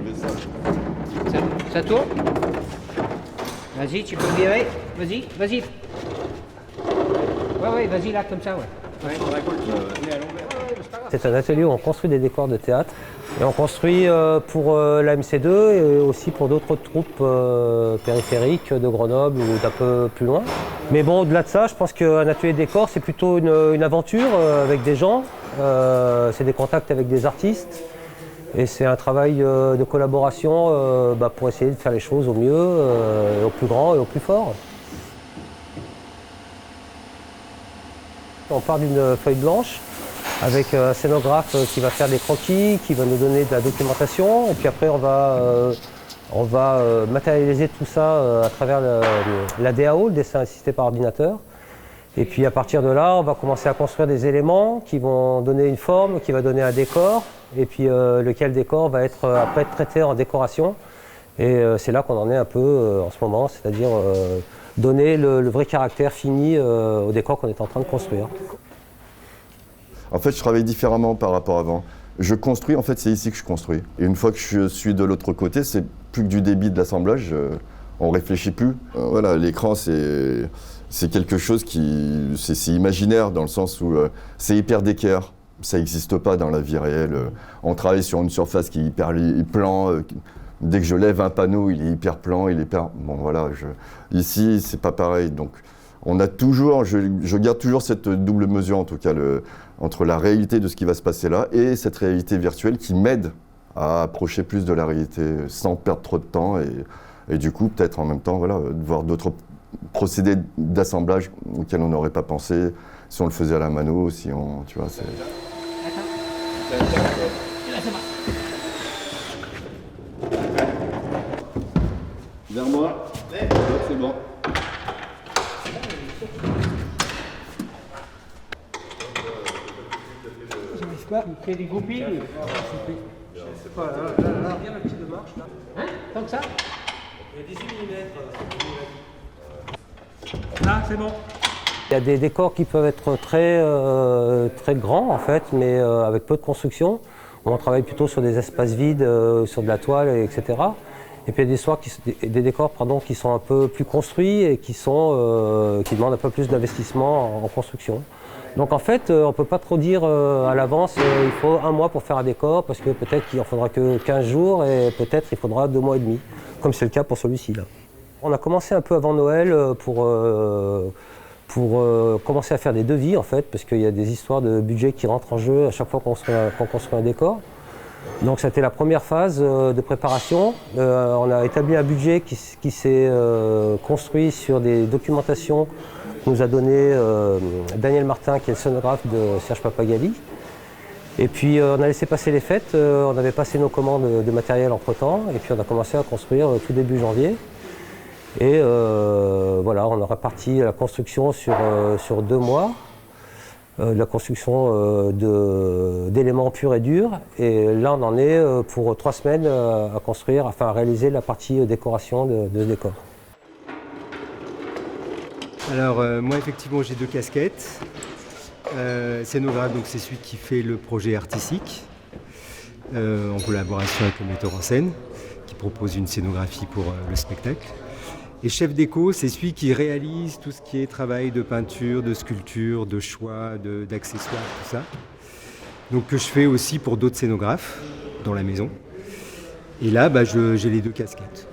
enlever ça. Ça tourne. Vas-y, tu peux le virer. Vas-y, vas-y. Ouais, vas-y là, comme ça, ouais. C'est un atelier où on construit des décors de théâtre. Et on construit pour la MC2 et aussi pour d'autres troupes périphériques de Grenoble ou d'un peu plus loin. Mais bon, au-delà de ça, je pense qu'un atelier de décor, c'est plutôt une aventure avec des gens. C'est des contacts avec des artistes. Et c'est un travail de collaboration pour essayer de faire les choses au mieux, au plus grand et au plus fort. On part d'une feuille blanche avec un scénographe qui va faire des croquis, qui va nous donner de la documentation. Et puis après, on va matérialiser tout ça à travers la DAO, le dessin assisté par ordinateur. Et puis à partir de là, on va commencer à construire des éléments qui vont donner une forme, qui va donner un décor. Et puis lequel décor va être après traité en décoration. Et c'est là qu'on en est un peu en ce moment, c'est-à-dire donner le vrai caractère fini au décor qu'on est en train de construire. En fait, je travaille différemment par rapport à avant. Je construis, en fait, c'est ici que je construis. Et une fois que je suis de l'autre côté, c'est plus que du débit de l'assemblage, on ne réfléchit plus. Voilà, l'écran, c'est quelque chose qui... c'est imaginaire dans le sens où c'est hyper d'équerre. Ça n'existe pas dans la vie réelle. On travaille sur une surface qui est hyper plan. Dès que je lève un panneau, il est hyper plan, il est hyper... Bon, voilà, ici, c'est pas pareil. Donc, on a toujours... Je garde toujours cette double mesure, en tout cas, entre la réalité de ce qui va se passer là et cette réalité virtuelle qui m'aide à approcher plus de la réalité sans perdre trop de temps et du coup, peut-être en même temps, voilà, de voir d'autres procédés d'assemblage auxquels on n'aurait pas pensé si on le faisait à la mano, si on... Tu vois, c'est... Vers moi. C'est bon. J'arrive pas, il fait des goupilles. Voilà, là. Bien la petite marche là. Hein? Tant que ça? Il y a 18 mm. Là, c'est bon. Il y a des décors qui peuvent être très grands en fait, mais avec peu de construction. On travaille plutôt sur des espaces vides, sur de la toile, etc. Et puis il y a des décors qui sont un peu plus construits et qui demandent un peu plus d'investissement en construction. Donc en fait, on ne peut pas trop dire à l'avance, il faut 1 mois pour faire un décor, parce que peut-être qu'il en faudra que 15 jours et peut-être il faudra 2 mois et demi, comme c'est le cas pour celui-ci là. On a commencé un peu avant Noël pour commencer à faire des devis en fait, parce qu'il y a des histoires de budget qui rentrent en jeu à chaque fois qu'on construit un décor. Donc c'était la première phase de préparation. On a établi un budget qui s'est construit sur des documentations que nous a donné Daniel Martin, qui est le scénographe de Serge Papagali. Et puis on a laissé passer les fêtes, on avait passé nos commandes de matériel entre-temps, et puis on a commencé à construire tout début janvier. Et voilà, on a réparti la construction sur 2 mois. La construction d'éléments purs et durs. Et là, on en est pour 3 semaines à construire, enfin à réaliser la partie décoration de ce décor. Alors, moi, effectivement, j'ai 2 casquettes. Scénographe, donc c'est celui qui fait le projet artistique, en collaboration avec le metteur en scène, qui propose une scénographie pour le spectacle. Et chef déco, c'est celui qui réalise tout ce qui est travail de peinture, de sculpture, de choix, d'accessoires, tout ça. Donc que je fais aussi pour d'autres scénographes dans la maison. Et là, j'ai les 2 casquettes.